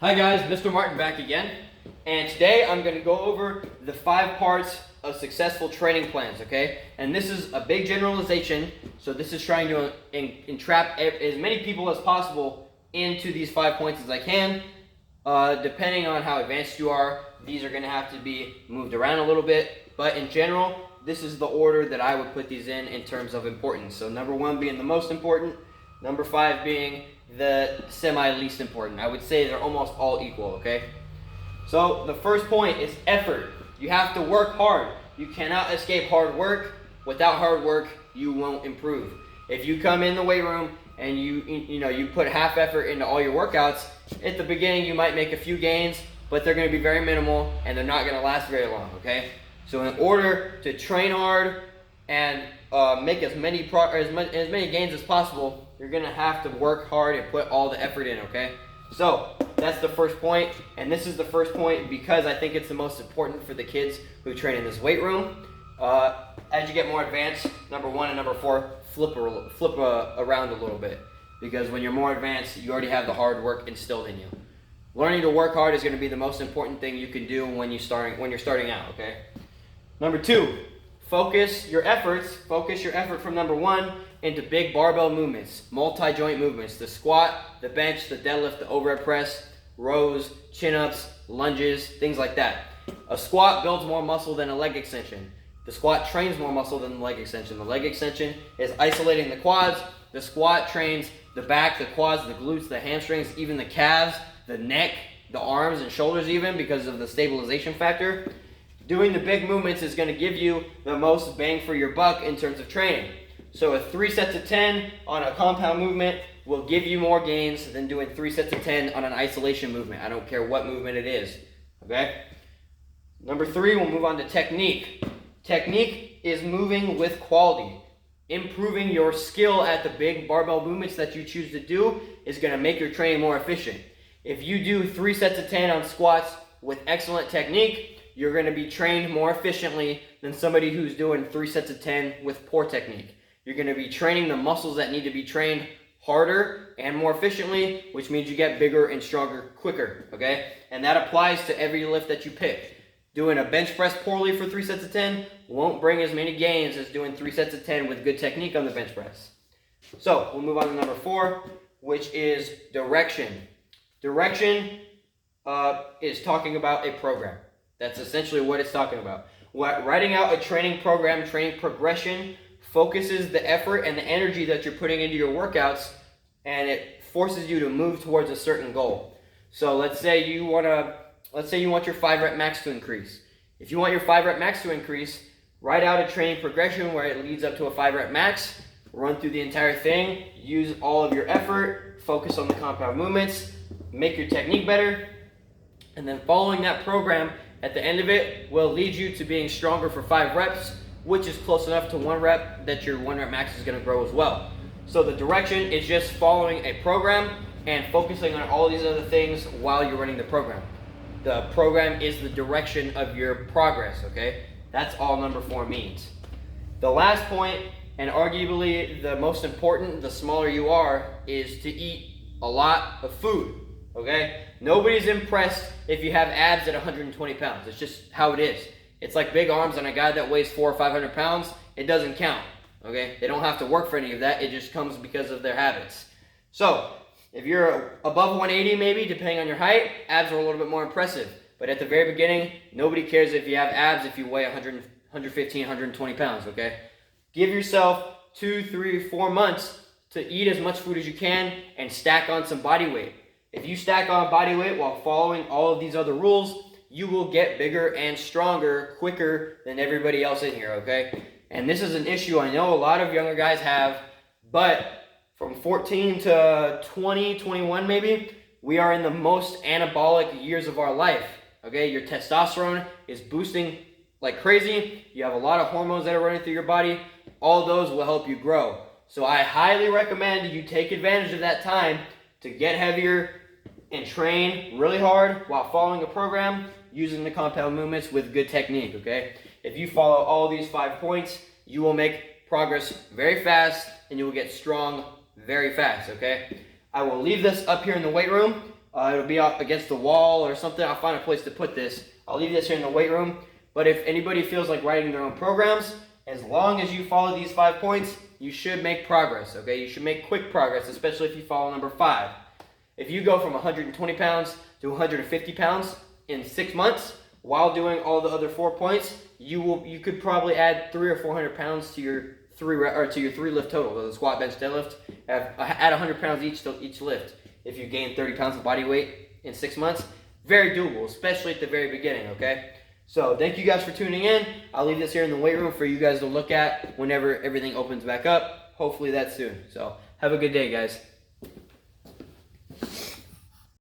Hi guys, Mr. Martin back again, and today I'm going to go over the 5 parts of successful training plans, okay? And this is a big generalization, so this is trying to entrap as many people as possible into these 5 points as I can. Depending on how advanced you are, these are going to have to be moved around a little bit, but in general, this is the order that I would put these in terms of importance. So number 1 being the most important, number 5 being the semi-least important. I would say they're almost all equal, okay? So the first point is effort. You have to work hard. You cannot escape hard work. Without hard work, you won't improve. If you come in the weight room and you put half effort into all your workouts, at the beginning you might make a few gains, but they're going to be very minimal and they're not going to last very long, okay? So in order to train hard and make as many gains as possible, you're going to have to work hard and put all the effort in, okay? So that's the first point, and this is the first point because I think it's the most important for the kids who train in this weight room. As you get more advanced, number 1 and number 4, flip around a little bit, because when you're more advanced, you already have the hard work instilled in you. Learning to work hard is going to be the most important thing you can do when you're starting out, okay? Number 2, focus your effort from number 1 into big barbell movements, multi-joint movements, the squat, the bench, the deadlift, the overhead press, rows, chin-ups, lunges, things like that. A squat builds more muscle than a leg extension. The squat trains more muscle than the leg extension. The leg extension is isolating the quads. The squat trains the back, the quads, the glutes, the hamstrings, even the calves, the neck, the arms and shoulders even, because of the stabilization factor. Doing the big movements is going to give you the most bang for your buck in terms of training. So a 3 sets of 10 on a compound movement will give you more gains than doing 3 sets of 10 on an isolation movement. I don't care what movement it is, okay? Number 3, we'll move on to technique. Technique is moving with quality. Improving your skill at the big barbell movements that you choose to do is going to make your training more efficient. If you do 3 sets of 10 on squats with excellent technique, you're going to be trained more efficiently than somebody who's doing 3 sets of 10 with poor technique. You're going to be training the muscles that need to be trained harder and more efficiently, which means you get bigger and stronger quicker, okay? And that applies to every lift that you pick. Doing a bench press poorly for 3 sets of 10 won't bring as many gains as doing 3 sets of 10 with good technique on the bench press. So we'll move on to number 4, which is direction. Direction is talking about a program. That's essentially what it's talking about. Writing out a training program, training progression, focuses the effort and the energy that you're putting into your workouts, and it forces you to move towards a certain goal. So let's say you want your 5 rep max to increase. If you want your 5 rep max to increase, write out a training progression where it leads up to a 5 rep max, run through the entire thing, use all of your effort, focus on the compound movements, make your technique better, and then following that program at the end of it will lead you to being stronger for 5 reps, which is close enough to 1 rep that your 1 rep max is going to grow as well. So the direction is just following a program and focusing on all these other things while you're running the program. The program is the direction of your progress, okay? That's all number 4 means. The last point, and arguably the most important, the smaller you are, is to eat a lot of food, okay? Nobody's impressed if you have abs at 120 pounds. It's just how it is. It's like big arms on a guy that weighs 400 or 500 pounds. It doesn't count, okay? They don't have to work for any of that. It just comes because of their habits. So if you're above 180 maybe, depending on your height, abs are a little bit more impressive. But at the very beginning, nobody cares if you have abs if you weigh 115, 120 pounds, okay? Give yourself 2, 3, 4 months to eat as much food as you can and stack on some body weight. If you stack on body weight while following all of these other rules, you will get bigger and stronger quicker than everybody else in here, okay? And this is an issue I know a lot of younger guys have, but from 14 to 20, 21 maybe, we are in the most anabolic years of our life, okay? Your testosterone is boosting like crazy. You have a lot of hormones that are running through your body. All those will help you grow. So I highly recommend you take advantage of that time to get heavier and train really hard while following a program, using the compound movements with good technique, okay? If you follow all these 5 points, you will make progress very fast and you will get strong very fast, okay? I will leave this up here in the weight room. It'll be up against the wall or something. I'll find a place to put this. I'll leave this here in the weight room. But if anybody feels like writing their own programs, as long as you follow these 5 points, you should make progress, okay? You should make quick progress, especially if you follow number 5. If you go from 120 pounds to 150 pounds in 6 months while doing all the other 4 points, you could probably add 300 or 400 pounds to your 3 lift total, the squat, bench, deadlift. Add 100 pounds each lift. If you gain 30 pounds of body weight in 6 months, very doable, especially at the very beginning, okay? So thank you guys for tuning in. I'll leave this here in the weight room for you guys to look at whenever everything opens back up. Hopefully that's soon. So have a good day, guys.